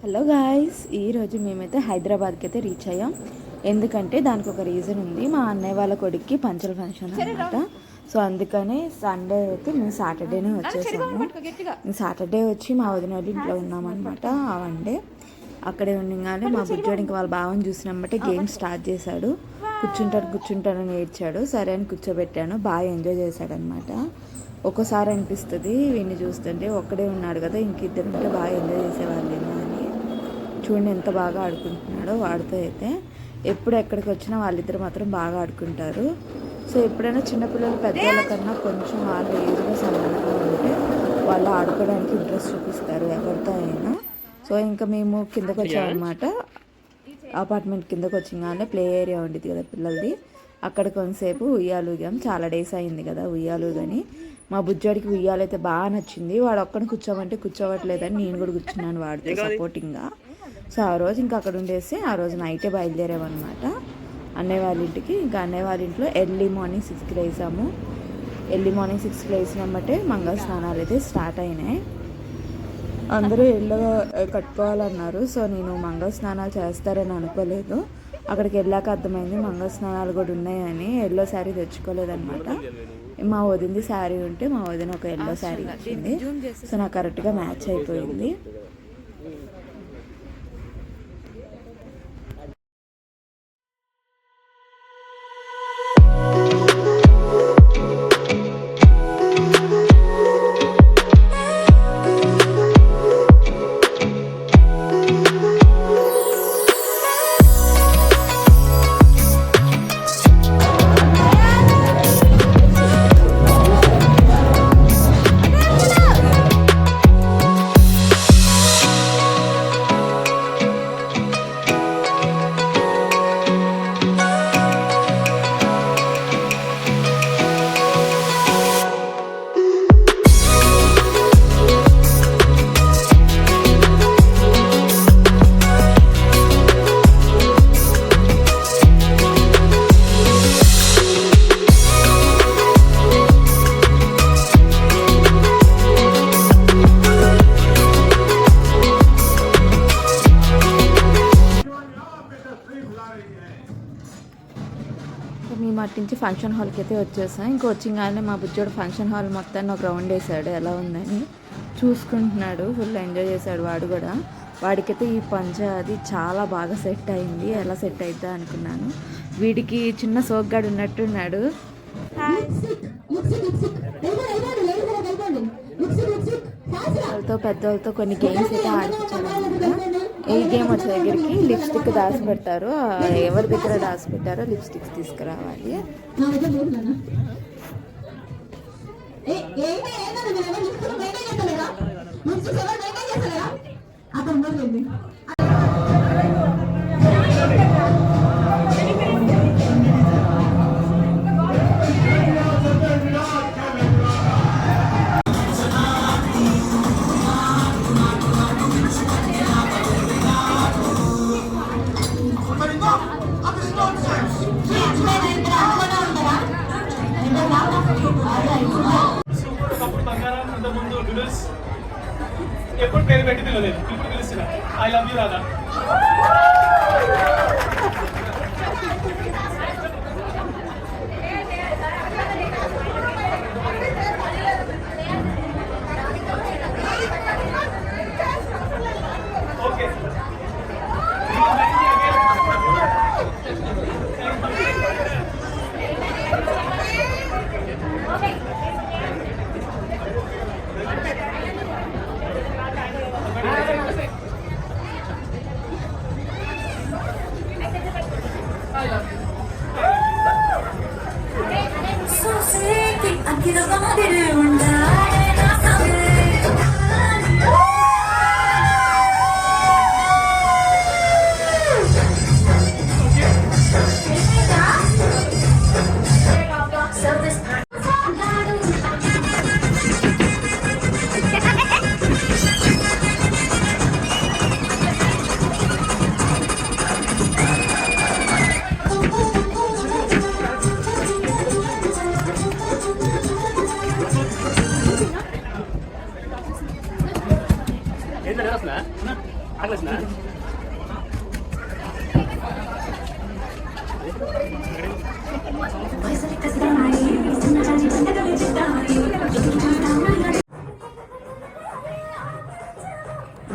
Hello guys, ఈరోజు మేమైతే హైదరాబాద్కి అయితే రీచ్ అయ్యాం. ఎందుకంటే దానికి ఒక రీజన్ ఉంది. మా అన్నయ్య వాళ్ళ కొడుక్కి పంచల ఫంక్షన్ అనమాట. సో అందుకని సండే అయితే మేము సాటర్డేనే వచ్చేసాము. సాటర్డే వచ్చి మా వదిన వాళ్ళ ఇంట్లో ఉన్నామన్నమాట. ఆ వన్ డే అక్కడే ఉండగానే మా బుజ్జోడు ఇంకా వాళ్ళ బావని చూసినమ్మటే గేమ్ స్టార్ట్ చేశాడు. కూర్చుంటానని ఏడ్చాడు. సరే అని కూర్చోబెట్టాను. బాగా ఎంజాయ్ చేశాడనమాట. ఒక్కోసారి అనిపిస్తుంది వీడిని చూస్తుంటే ఒక్కడే ఉన్నాడు కదా, ఇంకిద్దరు ఉంటే బాగా ఎంజాయ్ చేసేవాళ్ళేమో అని. చూడండి ఎంత బాగా ఆడుకుంటున్నాడో వాడితో అయితే. ఎప్పుడు ఎక్కడికి వచ్చినా వాళ్ళిద్దరు మాత్రం బాగా ఆడుకుంటారు. సో ఎప్పుడైనా చిన్నపిల్లలు పెద్దవాళ్ళ కన్నా కొంచెం వాళ్ళ ఏజ్లో సమానంగా ఉంటే వాళ్ళు ఆడుకోవడానికి ఇంట్రెస్ట్ చూపిస్తారు ఎవరితో అయినా. సో ఇంకా మేము కిందకు వచ్చామన్నమాట. అపార్ట్మెంట్ కిందకు వచ్చింగానే ప్లే ఏరియా ఉండేది కదా పిల్లలది, అక్కడ కొంతసేపు ఉయ్యాలుగాం. చాలా డేస్ అయింది కదా ఉయ్యాలుగాని. మా బుజ్జోడికి ఉయ్యాలైతే బాగా నచ్చింది. వాడు ఒక్కడిని కూర్చోమంటే కూర్చోవట్లేదని నేను కూడా కూర్చున్నాను వాడితో సపోర్టింగ్గా. సో ఆ రోజు ఇంకా అక్కడ ఉండేసి ఆ రోజు నైటే బయలుదేరామన్నమాట అన్నయ్య వాళ్ళ ఇంటికి. ఇంకా అన్నయ్య వాళ్ళ ఇంట్లో ఎర్లీ మార్నింగ్ 6కి లేసాము. ఎర్లీ మార్నింగ్ 6కి లేసినమ్మటే మంగళ స్నానాలు అయితే స్టార్ట్ అయినాయి. అందరూ ఎల్లో కట్టుకోవాలన్నారు. సో నేను మంగళ స్నానాలు చేస్తారని అనుకోలేదు. అక్కడికి వెళ్ళాక అర్థమైంది మంగళ స్నానాలు కూడా ఉన్నాయని. ఎల్లో శారీ తెచ్చుకోలేదన్నమాట. మా వదినది శారీ ఉంటే మా వదిన ఒక ఎల్లో శారీ ఇచ్చింది. సో నాకు కరెక్ట్గా మ్యాచ్ అయిపోయింది. మేము అట్టించి ఫంక్షన్ హాల్కి అయితే వచ్చేసాం. ఇంకా వచ్చింగానే మా బుజ్జోడు ఫంక్షన్ హాల్ మొత్తాన్ని ఒక రౌండ్ వేసాడు. ఎలా ఉందని చూసుకుంటున్నాడు. ఫుల్ ఎంజాయ్ చేశాడు వాడు కూడా. వాడికైతే ఈ పంచ అది చాలా బాగా సెట్ అయింది. ఎలా సెట్ అవుతుందా అనుకున్నాను. వీడికి చిన్న సోగ్గాడు ఉన్నట్టున్నాడు. వాళ్ళతో పెద్దవాళ్ళతో కొన్ని గేమ్స్ అయితే ఆడిపించారు. ఈ గేమ్ వచ్చే దగ్గరికి లిప్స్టిక్ దాచి పెడతారు. ఎవరి దగ్గర దాచి పెట్టారో లిప్స్టిక్స్ తీసుకురావాలి. ఎప్పుడు పేరు పెట్టి పిలవలేదు, ఇప్పుడు పిలుస్తున్నా. I love you Radha. Okay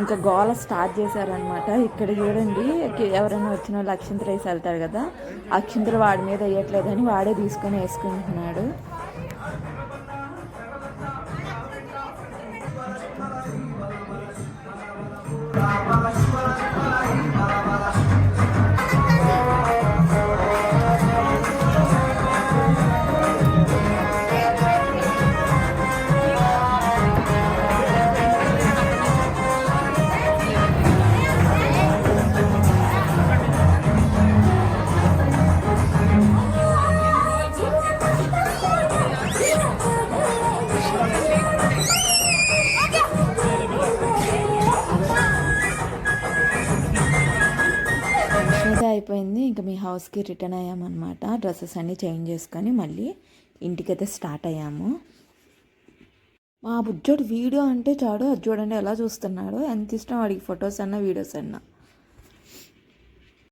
ఇంకా గోల స్టార్ట్ చేశారనమాట. ఇక్కడ చూడండి, ఎవరైనా వచ్చిన వాళ్ళు అక్షింతలు వేసి వెళ్తారు కదా, అక్షింతలు వాడి మీద వేయట్లేదని వాడే తీసుకొని వేసుకుంటున్నాడు. అయిపోయింది. ఇంకా మీ హౌస్కి రిటర్న్ అయ్యామన్నమాట. డ్రెస్సెస్ అన్నీ చేంజ్ చేసుకొని మళ్ళీ ఇంటికైతే స్టార్ట్ అయ్యాము. మా బుజ్జోడు వీడియో అంటే చాడు, అది చూడండి ఎలా చూస్తున్నాడు. ఎంత ఇష్టం వాడికి ఫొటోస్ అన్నా వీడియోస్ అన్నా.